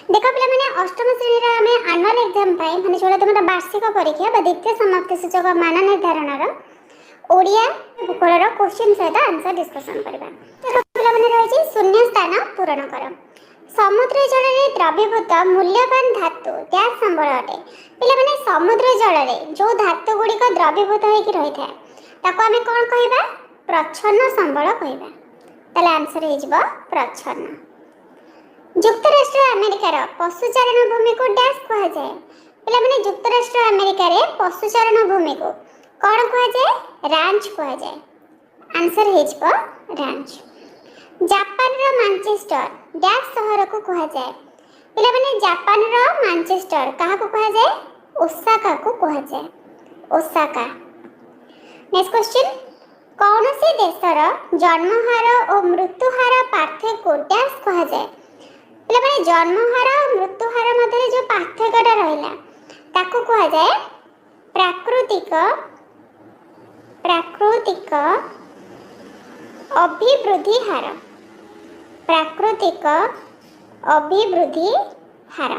देख पे अष्टम श्रेणी आम आनुआल एग्जाम माने जो तुम वार्षिक परीक्षा द्वितीय समाप्ति सूचक मान निर्धारण ओडिया भूगोल क्वेश्चन सहित आंसर डिस्कसन करबा। पे रही शून्य स्थान पूरण कर। समुद्र जल में द्रवीभूत मूल्यवान धातु डैश संबल अटे। पे समुद्र जल में जो धातु गुड़िक द्रवीभूत होकर रही है ताको आम कौन कहबा प्रच्छन्न संबल कहबा। ताले आंसर हो प्रच्छन्न। युक्तराष्ट्र अमेरिकार पशुचारण भूमि को डैश कह जाए। पे युक्तराष्ट्र अमेरिकार पशुचारण भूमि को कौन कह जाए रांच कह जाए। आंसर हो रांच। जापान रो मैनचेस्टर डैश शहर को कह जाए। पे जापान रो मैनचेस्टर कहा को कह जाए ओसाका को कह जाए ओसाका। नेक्स्ट क्वेश्चन कौन सी देशर जन्महार और मृत्युहार पार्थक्य को डैश कह जाए। पे जन्महार और मृत्युहार मध्य जो पार्थक्यटा रहिला ताको कह जाए प्राकृतिक प्राकृतिक अभिवृद्धि हार। प्राकृतिक अभिवृद्धि हार।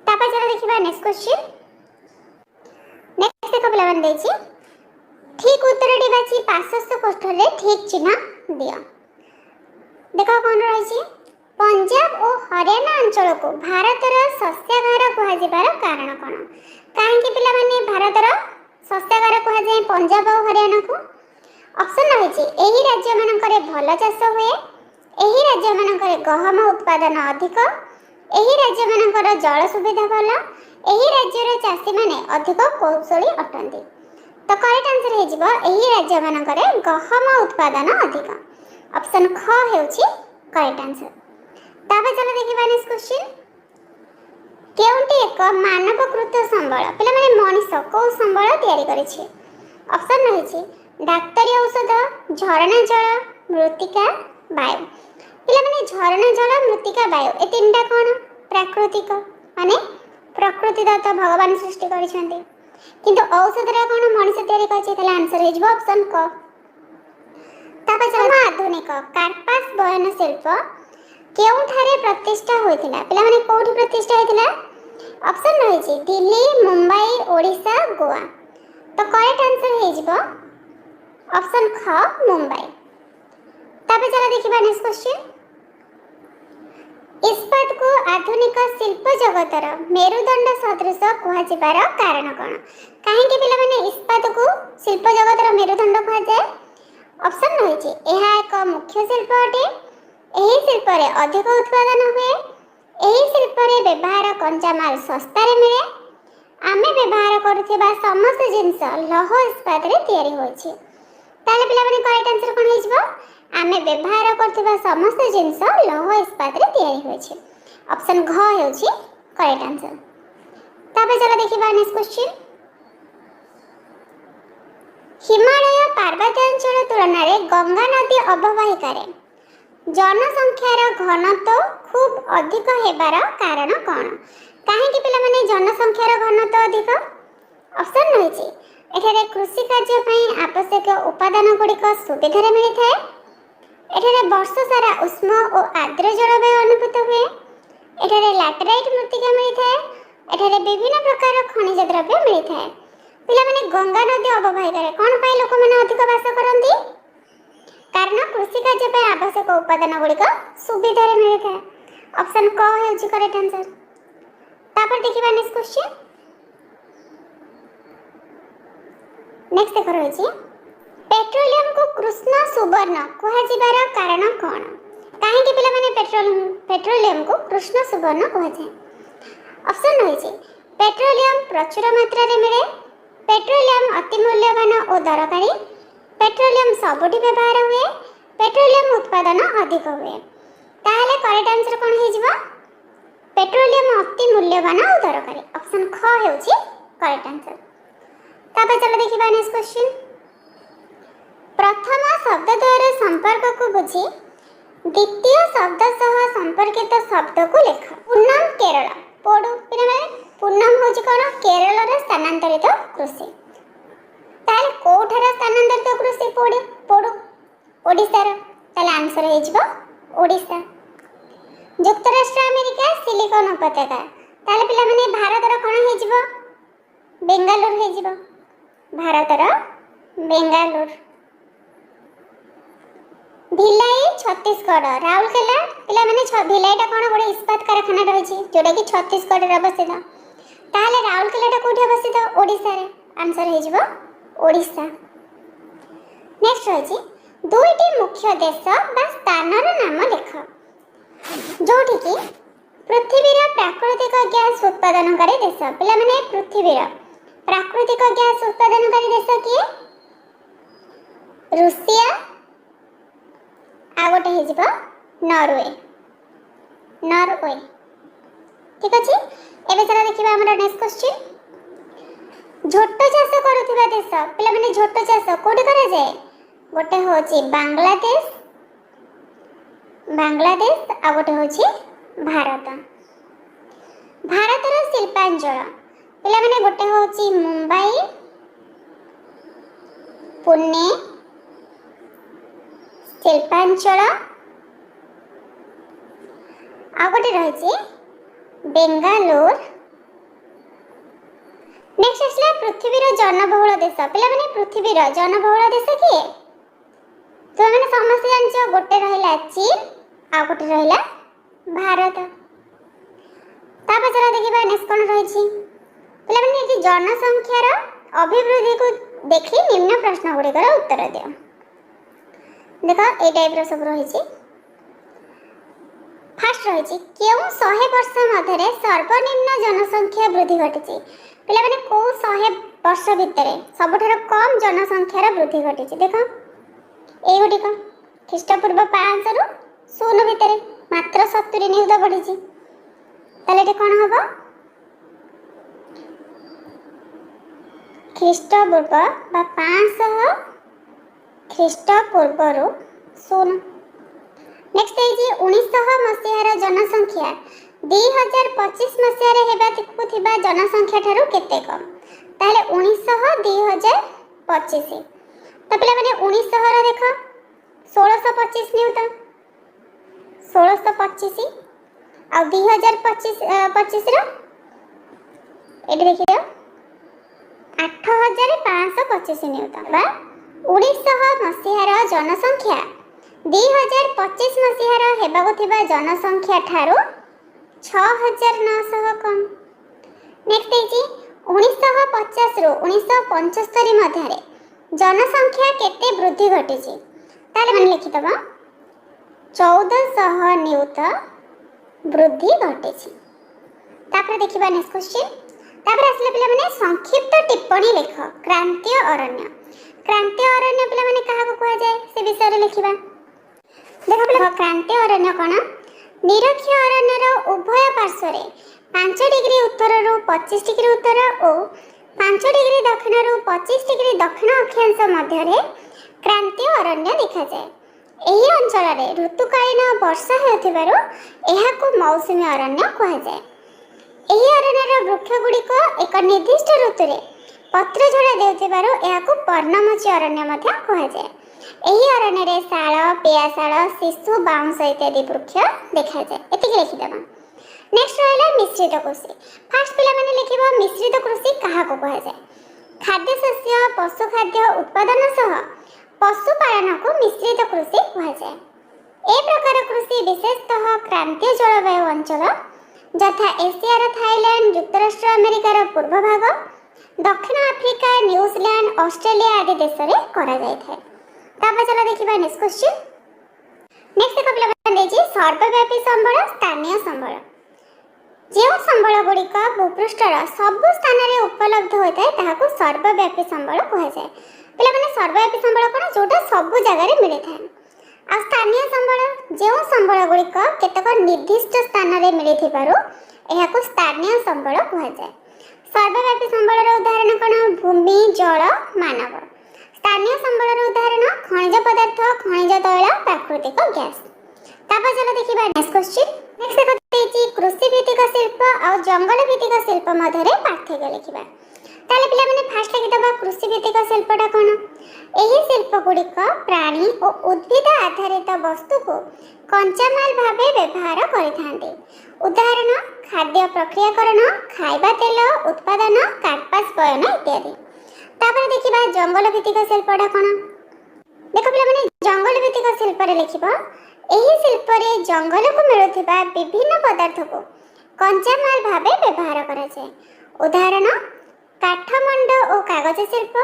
तापर चलो देखिबा नेक्स्ट क्वेश्चन। नेक्स्ट देखो पिला बन देछि ठीक उत्तरटी बाछि पार्श्वस्थ कोष्ठ रे ठीक चिन्ह दियो। देखो कोन रहिछि पंजाब और हरियाणा अंचल को भारतर सस्यागार कह जिबार कारण कोन। काहे कि पिला माने भारतर सस्यागार कह जाय पंजाब और हरियाणा को। ऑप्शन रहिछि एही राज्य मानकरे भल चाष हुए। एही राज्य मानकरे गहम उत्पादन अधिक। एही राज्य मानकर जल सुविधा भल। एही राज्यर चाषी माने अधिक कौशली अटंती। तो करेक्ट आंसर हे जिवो एही राज्य मानकरे गहम उत्पादन अधिक। ऑप्शन ख हेउछि करेक्ट आंसर। ताबे चलो देखिबा नेक्स्ट क्वेश्चन। केउंटी एक मानवकृत संबल पिला माने मनुष्य को संबल तयारी करिछि। ऑप्शन रहिछि डाक्तरी औषध झरना जल मृत्तिका वायु। पिला माने झरना जल मृत्तिका वायु ए तीनटा कोन प्राकृतिक माने प्रकृति दत्त भगवान सृष्टि करिसेंती। किंतु औषध रे कोन मनुष्य तयारी करिछि। ताले आंसर हे जिवो ऑप्शन क। तापे चलो आधुनिक कार्पास बयन शिल्प केउठारे प्रतिष्ठा होइतिला। पिला माने कोठी प्रतिष्ठा होइतिला। ऑप्शन रहिछि दिल्ली मुंबई ओडिशा गोवा। तो करेक्ट आंसर हे जिवो ऑप्शन ख मुंबई। तापे चलो देखिबा नेक्स्ट क्वेश्चन। इस्पात को आधुनिक शिल्प जगतर मेरुदंड सदृश कह जिबार कारण कोन। काहे कि पिला माने इस्पात को शिल्प जगतर मेरुदंड कह जाए। ऑप्शन रहिछि एहा एक मुख्य शिल्प अटे। एही शिल्प रे अधिक उत्पादन हुए। एही शिल्प रे व्यवहार कच्चा माल सस्ता रे मिले। आमे व्यवहार करूथिबा समस्त जिंस लौह इस्पात रे तयारी होइछि। ताले पिला माने करेक्ट आंसर कोन हिजबो आमे व्यवहार करथिबा समस्त जिंस लौह इस्पात रे तयारी होइछि। ऑप्शन घ हेउछि करेक्ट आंसर। ताबे चलो देखिबा नेक्स्ट क्वेश्चन। हिमालय पर्वतांचल तुलना रे गंगा नदी अववाहिका रे जनसंख्यार घनत्व खूब अधिक हेबार कारण कोन। काहे कि पिला माने जनसंख्यार घनत्व अधिक। ऑप्शन रहिछि एठारे कृषि कार्य पई आवश्यक उपादान गुड़िक सुविधा रे मिलि थाए। एठारे वर्ष सारा उष्म और आर्द्र जलवायु अनुभूत हुए। एठारे लैटेराइट मृत्तिका मिलि थाए। एठारे विभिन्न प्रकार खनिज द्रव्य मिलि थाए। पिला माने गंगा नदी अववाहिका रे कोन पई लोक माने अधिक वास करंती। कारण कृषि कार्य पई आवश्यक उपादान गुड़िक सुविधा रे मिलि थाए। ऑप्शन क हेउछि करेक्ट आंसर। तापर देखिबा नेक्स्ट क्वेश्चन। नेक्स्ट देखो रहिछि पेट्रोलियम को कृष्ण सुवर्ण कह जिबार कारण कोन। काहे कि पिला माने पेट्रोलियम को कृष्ण सुवर्ण कह जाय। ऑप्शन रहिछि पेट्रोलियम प्रचुर मात्रा रे मिले। पेट्रोलियम अति मूल्यवान और दरकारी। पेट्रोलियम सबुठी व्यवहार हुए। पेट्रोलियम उत्पादन अधिक हुए। ताहले करेक्ट आंसर कोन हे जिवो पेट्रोलियम अति मूल्यवान और दरकारी। ऑप्शन ख हेउछि करेक्ट आंसर। तापर चलो देखिबा नेक्स्ट क्वेश्चन। प्रथम शब्द द्वारा संपर्क को बुझी द्वितीय शब्द सह संपर्कित शब्द को लेख। पूनम केरल पड़ू पिने पूनम होछि कोन केरल रे स्थानांतरित कृषि। ताल कोठार स्थानांतरित कृषि पड़ू। ओडिसा रो ताल आंसर हे जिवो ओडिसा। ଯୁକ୍ତରାଷ୍ଟ୍ର ଆମେରିକା ସିଲିକନ ଉପତ୍ୟକା। ତାହେଲେ ପିଲାମାନେ ଭାରତର କ'ଣ ହେଇଯିବ? ବେଙ୍ଗାଲୁରୁ ହେଇଯିବ। ଭାରତର ବେଙ୍ଗାଲୁରୁ। ଭିଲାଇ ଛତିଶଗଡ଼। ରାଉରକେଲା ପିଲାମାନେ ଭିଲାଇଟା କ'ଣ ଗୋଟେ ଇସ୍ପାତ କାରଖାନା ରହିଛି ଯୋଉଟାକି ଛତିଶଗଡ଼ରେ ଅବସ୍ଥିତ। ତାହେଲେ ରାଉରକେଲାଟା କୋଉଠି ଅବସ୍ଥିତ? ଓଡ଼ିଶାରେ। ଆନ୍ସର ହେଇଯିବ ଓଡ଼ିଶା। ନେକ୍ସଟ ରହିଛି ଦୁଇଟି ମୁଖ୍ୟ ଦେଶ ବା ସ୍ଥାନର ନାମ ଲେଖ ଯୋଉଠିକି ପୃଥିବୀର ପ୍ରାକୃତିକ ଗ୍ୟାସ ଉତ୍ପାଦନକାରୀ ଦେଶ। ପିଲାମାନେ ପୃଥିବୀର ପ୍ରାକୃତିକ ଗ୍ୟାସ ଉତ୍ପାଦନକାରୀ ଦେଶ କିଏ? ରୁଷିଆ, ଆଉ ଗୋଟେ ହେଇଯିବ ନରୱେ। ନରୱେ। ଠିକ ଅଛି। ଏବେ ଚला ଦେଖିବା ଆମର ନେକ୍ସଟ क्वेश्चन। ଝୋଟ ଚାଷ କରୁଥିବା ଦେଶ। ପିଲାମାନେ ଝୋଟ ଚାଷ କୋଉଠି କରାଯାଏ? ଗୋଟେ ହେଉଛି ବାଂଲାଦେଶ, ଆଉ ଗୋଟେ ହେଉଛି ଭାରତ। ଭାରତର ଶିଳ୍ପାଞ୍ଚଳ। ପିଲାମାନେ ଗୋଟେ ହେଉଛି ମୁମ୍ବାଇ, ପୁନେ ଶିଳ୍ପାଞ୍ଚଳ, ଆଉ ଗୋଟେ ରହିଛି ବେଙ୍ଗାଲୁରୁ। ନେକ୍ସଟ ଆସିଲା ପୃଥିବୀର ଜନବହୁଳ ଦେଶ। ପିଲାମାନେ ପୃଥିବୀର ଜନବହୁଳ ଦେଶ କିଏ? ତୁମେମାନେ ସମସ୍ତେ ଜାଣିଛ ଗୋଟେ ରହିଲା ଚୀନ, ଆଉ ଗୋଟେ ରହିଲା ଭାରତ। ତାପରେ ଚला ଦେଖିବା ନେକ୍ସଟ କ'ଣ ରହିଛି। ପିଲାମାନେ ଏଠି ଜନସଂଖ୍ୟାର ଅଭିବୃଦ୍ଧିକୁ ଦେଖି ନିମ୍ନ ପ୍ରଶ୍ନ ଗୁଡ଼ିକର ଉତ୍ତର ଦିଅ। देख ए टाइप रो सब रही। फास्ट रही क्यों 100 वर्ष मध्य सर्वनिम्न जनसंख्या वृद्धि घटी। पिला माने को 100 वर्ष भितर सबठार कम जनसंख्यार वृद्धि घटी। देख ए गुटिक ख्रीष्टपूर्व 500 रु 0 भितर मात्र 70 नियुक्त बढ़ी। ताले ये कौन हम ख्रीष्टपूर्व 500 ख्रीष्टपूर्व 0। नेक्स्ट है 1900 मसीहार जनसंख्या 2025 मसीहार हेबाकु थिबा जनसंख्या ठारू केते कम। ताले 1900 2025 तो पिला माने 1900 रो देखो 1625 नियुक्त 1625 आ 2025 रो एडी देखियो 8525 नियुक्त बा 1900 मसीहार जनसंख्या 2025 मसीहार हेबाकु थिबा जनसंख्या ठारू 6900 कम। नेक्स्ट है 1950 रु 1975 मध्य जनसंख्या केते वृद्धि घटी। ताले मन लिखि दबा 1400 नियुक्त वृद्धि घटी। तापर देखिबा नेक्स्ट क्वेश्चन। तापर आसले पिला माने संक्षिप्त टिप्पणी लेख क्रांतीय अरण्य। क्रांतीय अरण्य पिला माने कहा को कहा जाय से विषय रे लिखिबा। देखो पिला क्रांतीय अरण्य कोन निरक्षीय अरण्यर उभय पार्श्व रे 5 डिग्री उत्तर रु 25 डिग्री उत्तर और 5 डिग्री दक्षिण रु 25 डिग्री दक्षिण अक्षांश मध्य रे क्रांतीय अरण्य देखा जाए। एही अंचल रे ऋतुकालीन वर्षा हेउथिबारु एहाकु मौसुमी अरण्य कहा जाए। एही अरण्यर वृक्ष गुड़िक एक निर्दिष्ट ऋतु रे पत्र झड़ा देउथिबारु एहाकु पर्णमोची अरण्य मध्य कहा जाए। एही अरण्य रे शाल, पेयाशाल, शिशु, बाउंस इत्यादि वृक्ष देखा जाए। एतिके लिखि देबा। नेक्स्ट रहला मिश्रित कृषि। फास्ट पिला माने लिखिबो मिश्रित कृषि कहा को कहा जाए। खाद्य शस्य पशु खाद्य उत्पादन सह पशुपालन को मिश्रित कृषि कहा जाए। ए प्रकार कृषि विशेषतः क्रांतीय जलवायु अंचल जथा एशियार थाईलैंड, युक्तराष्ट्र अमेरिकार पूर्व भाग, दक्षिण आफ्रिका, न्यूजीलैंड, ऑस्ट्रेलिया आदि देश रे करा जाय थाए। तापर चला देखिबा नेक्स्ट क्वेश्चन। नेक्स्ट देखो पिला माने जे सर्वव्यापी संबल स्थानीय संबल। जे संबल गुड़िक भूपृष्ठर सब स्थान रे उपलब्ध होता है ताहाको सर्वव्यापी संबल कहा जाए। पिला माने सर्वव्यापी संबल कोन जोटा सब जगह रे मिले थाए। आ स्थानीय संबल जे संबल गुड़िक केतक निर्दिष्ट स्थान रे मिले थिबारु एहाको स्थानीय संबल कहा जाए। सर्वव्यापी संबल रो उदाहरण कोन भूमि, जल, मानव। स्थानीय संबल रो उदाहरण खनिज पदार्थ, खनिज तैल, प्राकृतिक गैस। तापर चलो देखिबा नेक्स्ट क्वेश्चन। नेक्स्ट देखते कृषि भित्तिक शिल्प और जंगल भित्तिक शिल्प मध्य पार्थक्य लिखिबा। ताले पिला माने फास्ट लिखि दबा कृषि भित्तिक शिल्पटा कोन ଏହି ଶିଳ୍ପଗୁଡ଼ିକ ପ୍ରାଣୀ ଓ ଉଦ୍ଭିଦ ଆଧାରିତ ବସ୍ତୁକୁ କଞ୍ଚାମାଲ ଭାବେ ବ୍ୟବହାର କରିଥାନ୍ତି। ଉଦାହରଣ ଖାଦ୍ୟ ପ୍ରକ୍ରିୟାକରଣ, ଖାଇବା ତେଲ ଉତ୍ପାଦନ, କାର୍ପାସ ବୟନ ଇତ୍ୟାଦି। ତାପରେ ଦେଖିବା ଜଙ୍ଗଲ ଭିତ୍ତିକ ଶିଳ୍ପଟା କ'ଣ। ଦେଖ ପିଲାମାନେ, ଜଙ୍ଗଲ ଭିତ୍ତିକ ଶିଳ୍ପରେ ଲେଖିବ ଏହି ଶିଳ୍ପରେ ଜଙ୍ଗଲକୁ ମିଳୁଥିବା ବିଭିନ୍ନ ପଦାର୍ଥକୁ କଞ୍ଚାମାଲ ଭାବେ ବ୍ୟବହାର କରାଯାଏ। ଉଦାହରଣ କାଠମଣ୍ଡ ଓ କାଗଜ ଶିଳ୍ପ,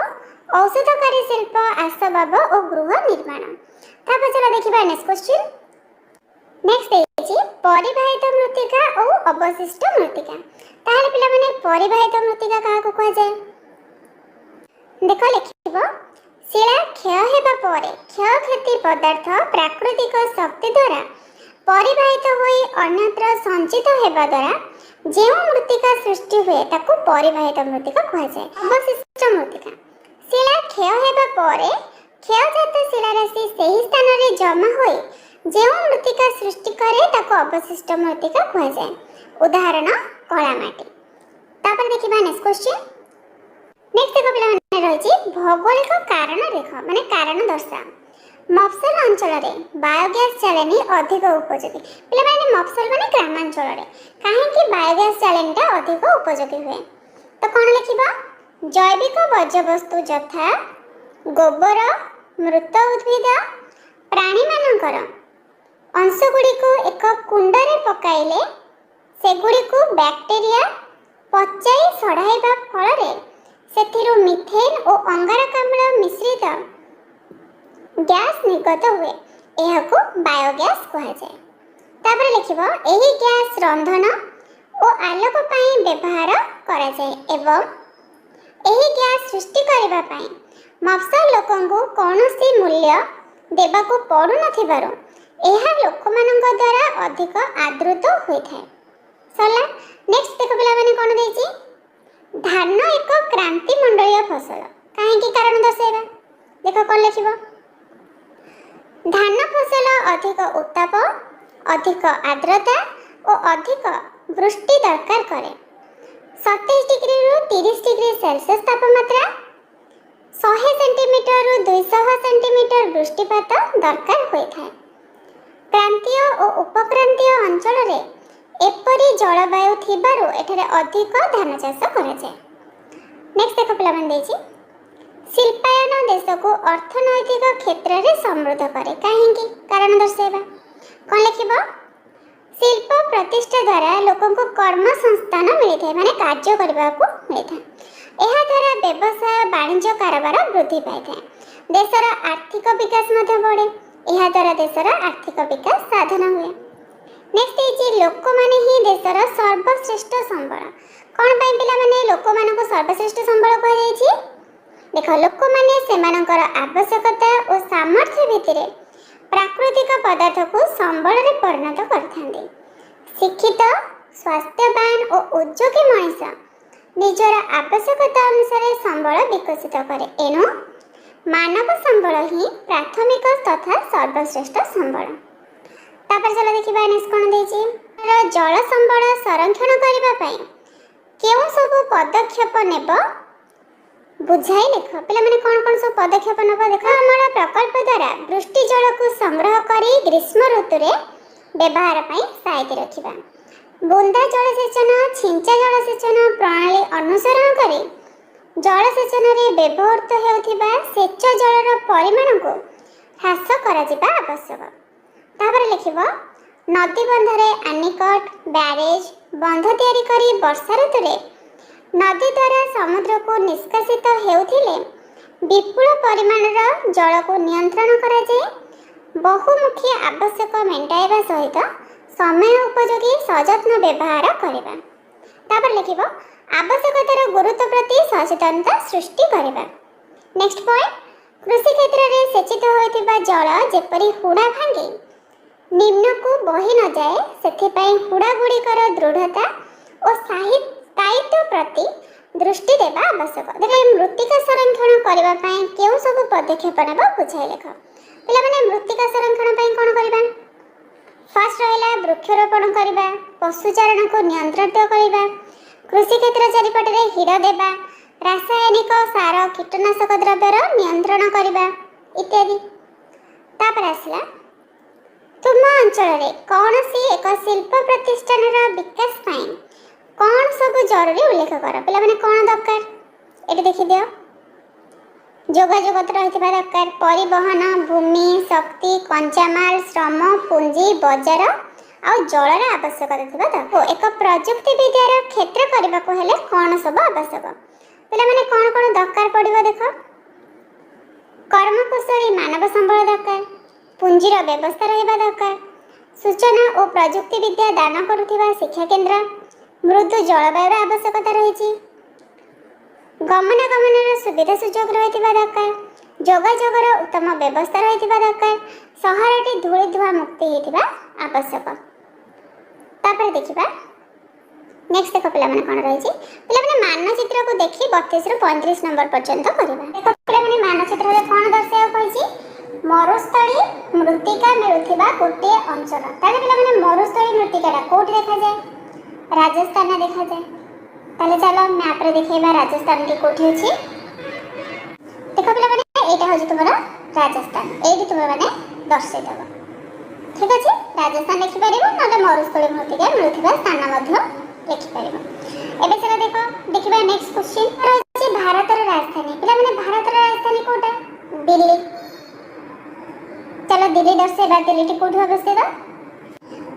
ଔଷଧକାରୀ ଶିଳ୍ପ, ଆସବାବ ଓ ଗୃହ ନିର୍ମାଣ। ତାପରେ ଚାଲ ଦେଖିବା ନେକ୍ସଟ କ୍ୱେଶ୍ଚିନ୍। ନେକ୍ସଟ ହେଇଛି ପରିବାହିତ ମୃତ୍ତିକା ଓ ଅବଶିଷ୍ଟ ମୃତ୍ତିକା। ତାହେଲେ ପିଲାମାନେ ପରିବାହିତ ମୃତ୍ତିକା କାହାକୁ କୁହାଯାଏ? ଦେଖ ଲେଖିବ ଶିଳା କ୍ଷୟ ହେବା ପରେ କ୍ଷୟକ୍ଷତି ପଦାର୍ଥ ପ୍ରାକୃତିକ ଶକ୍ତି ଦ୍ୱାରା ପରିବାହିତ ହୋଇ ଅନ୍ୟତ୍ର ସଞ୍ଚିତ ହେବା ଦ୍ୱାରା ଯେଉଁ ମୃତ୍ତିକା ସୃଷ୍ଟି ହୁଏ ତାକୁ ପରିବାହିତ ମୃତ୍ତିକା କୁହାଯାଏ। ଅବଶିଷ୍ଟ ମୃତ୍ତିକା ଶିଳା କ୍ଷୟ ହେବା ପରେ କ୍ଷୟଜାତ ଶିଳାରାଶି ସେହି ସ୍ଥାନରେ ଜମା ହୋଇ ଯେଉଁ ମୃତ୍ତିକା ସୃଷ୍ଟି କରେ ତାକୁ ଅବଶିଷ୍ଟ ମୃତ୍ତିକା କୁହାଯାଏ। ଉଦାହରଣ କଳା ମାଟି। ତାପରେ ଦେଖିବା ନେକ୍ସଟ କ୍ୱେଶ୍ଚିନ୍। ନେକ୍ସଟ ଦେଖ ପିଲାମାନେ ରହିଛି ଭୌଗୋଳିକ କାରଣ ରେଖ ମାନେ କାରଣ ଦର୍ଶାଅ। ମଫସଲ ଅଞ୍ଚଳରେ ବାୟୋଗ୍ୟାସ ଚାଳେଣୀ ଅଧିକ ଉପଯୋଗୀ। ପିଲାମାନେ ମଫସଲ ମାନେ ଗ୍ରାମାଞ୍ଚଳରେ କାହିଁକି ବାୟୋଗ୍ୟାସ ଚାଳେଣୀଟା ଅଧିକ ଉପଯୋଗୀ ହୁଏ? ତ କ'ଣ ଲେଖିବା? ଜୈବିକ ବର୍ଜ୍ୟବସ୍ତୁ ଯଥା ଗୋବର, ମୃତ ଉଦ୍ଭିଦ, ପ୍ରାଣୀମାନଙ୍କର ଅଂଶଗୁଡ଼ିକୁ ଏକ କୁଣ୍ଡରେ ପକାଇଲେ ସେଗୁଡ଼ିକୁ ବ୍ୟାକ୍ଟେରିଆ ପଚାଇ ସଢ଼ାଇବା ଫଳରେ ସେଥିରୁ ମିଥେନ୍ ଓ ଅଙ୍ଗାରକାମ୍ଳ ମିଶ୍ରିତ ଗ୍ୟାସ୍ ନିର୍ଗତ ହୁଏ। ଏହାକୁ ବାୟୋଗ୍ୟାସ୍ କୁହାଯାଏ। ତାପରେ ଲେଖିବ ଏହି ଗ୍ୟାସ୍ ରନ୍ଧନ ଓ ଆଲୋକ ପାଇଁ ବ୍ୟବହାର କରାଯାଏ ଏବଂ ଏହି ଗ୍ୟାସ୍ ସୃଷ୍ଟି କରିବା ପାଇଁ ମଫସଲ ଲୋକଙ୍କୁ କୌଣସି ମୂଲ୍ୟ ଦେବାକୁ ପଡ଼ୁନଥିବାରୁ ଏହା ଲୋକମାନଙ୍କ ଦ୍ୱାରା ଅଧିକ ଆଦୃତ ହୋଇଥାଏ। ସରିଲା। ନେକ୍ସଟ ଦେଖ ପିଲାମାନେ କ'ଣ ଦେଇଛି? ଧାନ ଏକ କ୍ରାନ୍ତି ମଣ୍ଡଳୀୟ ଫସଲ। କାହିଁକି କାରଣ ଦର୍ଶାଇବା? ଦେଖ କ'ଣ ଲେଖିବ? ଧାନ ଫସଲ ଅଧିକ ଉତ୍ତାପ, ଅଧିକ ଆର୍ଦ୍ରତା ଓ ଅଧିକ ବୃଷ୍ଟି ଦରକାର କରେ। 27 ଡିଗ୍ରୀରୁ 30 ଡିଗ୍ରୀ ସେଲସିୟସ୍ ତାପମାତ୍ରା, 100 ସେଣ୍ଟିମିଟରରୁ 200 ସେଣ୍ଟିମିଟର ବୃଷ୍ଟିପାତ ଦରକାର ହୋଇଥାଏ। କ୍ରାନ୍ତୀୟ ଓ ଉପକ୍ରାନ୍ତୀୟ ଅଞ୍ଚଳରେ ଏପରି ଜଳବାୟୁ ଥିବାରୁ ଏଠାରେ ଅଧିକ ଧାନ ଚାଷ କରାଯାଏ। ନେକ୍ସଟ ଦେଖ ପିଲାମାନେ ଦେଇଛି ଶିଳ୍ପାୟନ ଦେଶକୁ ଅର୍ଥନୈତିକ କ୍ଷେତ୍ରରେ ସମୃଦ୍ଧ କରେ। କାହିଁକି? କାରଣ ଦର୍ଶାଇବା। କ'ଣ ଲେଖିବ? ଶିଳ୍ପ ପ୍ରତିଷ୍ଠା ଦ୍ୱାରା ଲୋକଙ୍କୁ କର୍ମସଂସ୍ଥାନ ମିଳିଥାଏ ମାନେ କାର୍ଯ୍ୟ କରିବାକୁ ମିଳିଥାଏ। ଏହାଦ୍ୱାରା ବ୍ୟବସାୟ ବାଣିଜ୍ୟ କାରବାର ବୃଦ୍ଧି ପାଇଥାଏ। ଦେଶର ଆର୍ଥିକ ବିକାଶ ମଧ୍ୟ ବଢ଼େ। ଏହାଦ୍ୱାରା ଦେଶର ଆର୍ଥିକ ବିକାଶ ସାଧନ ହୁଏ। ନେକ୍ସଟ ହେଇଛି ଲୋକମାନେ ହିଁ ଦେଶର ସର୍ବଶ୍ରେଷ୍ଠ ସମ୍ବଳ। କ'ଣ ପାଇଁ ପିଲାମାନେ ଲୋକମାନଙ୍କୁ ସର୍ବଶ୍ରେଷ୍ଠ ସମ୍ବଳ କୁହାଯାଇଛି? ଦେଖ ଲୋକମାନେ ସେମାନଙ୍କର ଆବଶ୍ୟକତା ଓ ସାମର୍ଥ୍ୟ ଭିତ୍ତିରେ ପ୍ରାକୃତିକ ପଦାର୍ଥକୁ ସମ୍ବଳରେ ପରିଣତ କରିଥାନ୍ତି। ଶିକ୍ଷିତ, ସ୍ୱାସ୍ଥ୍ୟବାନ ଓ ଉଦ୍ୟୋଗୀ ମଣିଷ ନିଜର ଆବଶ୍ୟକତା ଅନୁସାରେ ସମ୍ବଳ ବିକଶିତ କରେ। ଏଣୁ ମାନବ ସମ୍ବଳ ହିଁ ପ୍ରାଥମିକ ତଥା ସର୍ବଶ୍ରେଷ୍ଠ ସମ୍ବଳ। ତାପରେ ଚାଲ ଦେଖିବା ନେକ୍ସଟ କ'ଣ ଦେଇଛି? ଜଳ ସମ୍ବଳ ସଂରକ୍ଷଣ କରିବା ପାଇଁ କେଉଁ ସବୁ ପଦକ୍ଷେପ ନେବ ବୁଝାଇ ଲେଖ। ପିଲାମାନେ କ'ଣ କ'ଣ ସବୁ ପଦକ୍ଷେପ ନେବ ଦେଖ। ଅମଳ ପ୍ରକଳ୍ପ ଦ୍ୱାରା ବୃଷ୍ଟି ଜଳକୁ ସଂଗ୍ରହ କରି ଗ୍ରୀଷ୍ମ ଋତୁରେ ବ୍ୟବହାର ପାଇଁ ସାଇତି ରଖିବା। ବୁନ୍ଦା ଜଳସେଚନ, ଛିଞ୍ଚା ଜଳସେଚନ ପ୍ରଣାଳୀ ଅନୁସରଣ କରି ଜଳସେଚନରେ ବ୍ୟବହୃତ ହେଉଥିବା ସେଚ ଜଳର ପରିମାଣକୁ ହ୍ରାସ କରାଯିବା ଆବଶ୍ୟକ। ତାପରେ ଲେଖିବ ନଦୀବନ୍ଧରେ ଆନିକଟ, ବ୍ୟାରେଜ, ବନ୍ଧ ତିଆରି କରି ବର୍ଷା ଋତୁରେ ନଦୀ ଦ୍ୱାରା ସମୁଦ୍ରକୁ ନିଷ୍କାସିତ ହେଉଥିଲେ ବିପୁଳ ପରିମାଣର ଜଳକୁ ନିୟନ୍ତ୍ରଣ କରାଯାଏ। ବହୁମୁଖୀ ଆବଶ୍ୟକ ମେଣ୍ଟାଇବା ସହିତ ସମୟ ଉପଯୋଗୀ ସଯତ୍ନ ବ୍ୟବହାର କରିବା। ତାପରେ ଲେଖିବ ଆବଶ୍ୟକତାର ଗୁରୁତ୍ୱ ପ୍ରତି ସଚେତନତା ସୃଷ୍ଟି କରିବା। ନେକ୍ସଟ ପଏଣ୍ଟ କୃଷି କ୍ଷେତ୍ରରେ ସେଚିତ ହୋଇଥିବା ଜଳ ଯେପରି ହୁଡ଼ା ଭାଙ୍ଗି ନିମ୍ନକୁ ବହି ନଯାଏ ସେଥିପାଇଁ ହୁଡ଼ା ଗୁଡ଼ିକର ଦୃଢ଼ତା ଓ ସ୍ଥାୟିତ୍ୱ ପ୍ରତି ଦୃଷ୍ଟି ଦେବା ଆବଶ୍ୟକ। ଦେଖ ମୃତ୍ତିକା ସଂରକ୍ଷଣ କରିବା ପାଇଁ କେଉଁ ସବୁ ପଦକ୍ଷେପ ନେବ ବୁଝାଇ ଲେଖ। ପିଲାମାନେ ମୃତ୍ତିକା ସଂରକ୍ଷଣ ପାଇଁ କ'ଣ କରିବା? ଫାର୍ଷ୍ଟ ରହିଲା ବୃକ୍ଷରୋପଣ କରିବା, ପଶୁଚାରଣକୁ ନିୟନ୍ତ୍ରିତ କରିବା, କୃଷି କ୍ଷେତ୍ର ଚାରିପଟରେ ହିଡ଼ ଦେବା, ରାସାୟନିକ ସାର କୀଟନାଶକ ଦ୍ରବ୍ୟର ନିୟନ୍ତ୍ରଣ କରିବା ଇତ୍ୟାଦି। ତାପରେ ଆସିଲା ତୁମ ଅଞ୍ଚଳରେ କୌଣସି ଏକ ଶିଳ୍ପ ପ୍ରତିଷ୍ଠାନର ବିକାଶ ପାଇଁ କ'ଣ ସବୁ ଜରୁରୀ ଉଲ୍ଲେଖ କର। ପିଲାମାନେ କ'ଣ ଦରକାର ଏଠି ଦେଖିଦିଅ। ଯୋଗାଯୋଗ ରହିଥିବା ଦରକାର, ପରିବହନ, ଭୂମି, ଶକ୍ତି, କଞ୍ଚାମାଲ, ଶ୍ରମ, ପୁଞ୍ଜି, ବଜାର ଆଉ ଜଳର ଆବଶ୍ୟକତା ଥିବା ଦରକାର। ଏକ ପ୍ରଯୁକ୍ତି ବିଦ୍ୟାର କ୍ଷେତ୍ର କରିବାକୁ ହେଲେ କ'ଣ ସବୁ ଆବଶ୍ୟକ। ପିଲାମାନେ କ'ଣ କ'ଣ ଦରକାର ପଡ଼ିବ ଦେଖ। କର୍ମକୁଶଳୀ ମାନବ ସମ୍ବଳ ଦରକାର, ପୁଞ୍ଜିର ବ୍ୟବସ୍ଥା ରହିବା ଦରକାର, ସୂଚନା ଓ ପ୍ରଯୁକ୍ତି ବିଦ୍ୟା ଦାନ କରୁଥିବା ଶିକ୍ଷା କେନ୍ଦ୍ର, ମୃଦୁ ଜଳବାୟୁର ଆବଶ୍ୟକତା ରହିଛି, ଗମନାଗମନର ସୁବିଧା ସୁଯୋଗ ରହିଥିବା ଦରକାର, ଯୋଗାଯୋଗର ଉତ୍ତମ ବ୍ୟବସ୍ଥା ରହିଥିବା ଦରକାର, ସହରଟି ଧୂଳି ଧୂଆଁ ମୁକ୍ତି ହେଇଥିବା ଆବଶ୍ୟକ। ତାପରେ ଦେଖିବା ନେକ୍ସଟ ଦେଖ ପିଲାମାନେ କ'ଣ ରହିଛି। ପିଲାମାନେ ମାନଚିତ୍ରକୁ ଦେଖି 32 ରୁ 35 ନମ୍ବର ପର୍ଯ୍ୟନ୍ତ କରିବା। ଦେଖ ପିଲାମାନେ ମାନଚିତ୍ରରେ କ'ଣ ଦର୍ଶାଇବାକୁ କହିଛି। ମରୁସ୍ଥଳୀ ମୃତ୍ତିକା ମିଳୁଥିବା ଗୋଟିଏ ଅଞ୍ଚଳ। ତାହେଲେ ପିଲାମାନେ ମରୁସ୍ଥଳୀ ମୃତ୍ତିକାଟା କୋଉଠି ଦେଖାଯାଏ? ରାଜସ୍ଥାନରେ ଦେଖାଯାଏ। ତାହେଲେ ଚାଲ ମ୍ୟାପରେ ଦେଖେଇବା ରାଜସ୍ଥାନଟି କୋଉଠି ଅଛି। ଦେଖ ପିଲାମାନେ ଏଇଟା ହେଉଛି ତୁମର ରାଜସ୍ଥାନ। ଏଇଠି ତୁମେମାନେ ଦର୍ଶାଇଦେବ। ଠିକ ଅଛି, ରାଜସ୍ଥାନ ଲେଖିପାରିବ, ନହେଲେ ମରୁସ୍ଥଳୀ ମୃତ୍ତିକା ମିଳୁଥିବା ସ୍ଥାନ ମଧ୍ୟ ଲେଖିପାରିବ। ଏବେ ସେଟା ଦେଖିବା ନେକ୍ସଟ କ୍ୱେଶ୍ଚିନ୍ ରହିଛି ଭାରତର ରାଜଧାନୀ। ପିଲାମାନେ ଭାରତର ରାଜଧାନୀ କୋଉଟା? ଦିଲ୍ଲୀ। चलो दिल्ली दर्शाइबा। दिल्ली कोठी अवस्थित?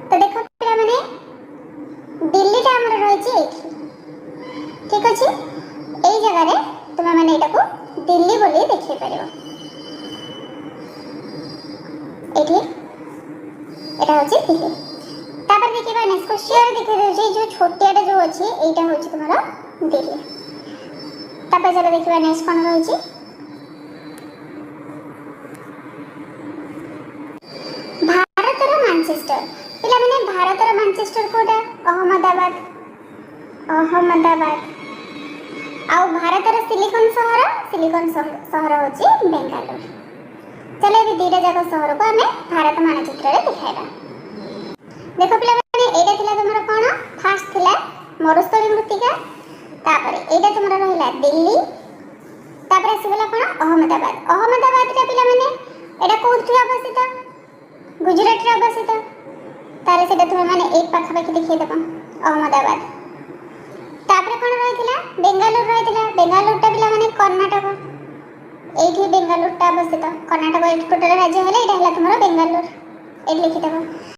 तो देखो पिलामाने दिल्लीटा हमर रहिछि एठी। ठीक अछि, एई जगह रे तुमे माने एटाको दिल्ली बोली देखि परिबो। एठी एटा होछि दिल्ली। तापर देखिबा नेक्स्ट क्वेश्चन देखि देछि जो छोटियाटा जो अछि एटा होछि तुम्हारा दिल्ली। तापर चलो देखिबा नेक्स्ट कोन रहिछि। मैनचेस्टर। पिला माने भारतर मैनचेस्टर कोटा? अहमदाबाद। अहमदाबाद। आउ भारतर सिलिकॉन शहर होची बेंगालुरु। चलो ए दुईटा जाक शहर को हमें भारत मानचित्र रे दिखाइबा। देखो पिला माने एटा थिला तुमरा कोन? फर्स्ट थिला मरुस्थली मृत्तिका, तापर एटा तुमरा रहिला दिल्ली, तापर आसीगला कोन? अहमदाबाद। अहमदाबाद रे पिला माने एटा कोठी अवस्थित? गुजरात रे अवस्थित। तारे सेटा तुम माने एक पाखापाखि देखिए देबो अहमदाबाद। तापर कोन रहिथिला? बेंगालुरु रहिथिला। बेंगालुरुटा पिला माने कर्नाटक। एठी बेंगालुरुटा अवस्थित। कर्नाटक एक टोटल राज्य हेले एटा हला तुमरा बेंगालुरु। एठी लिखि देबो।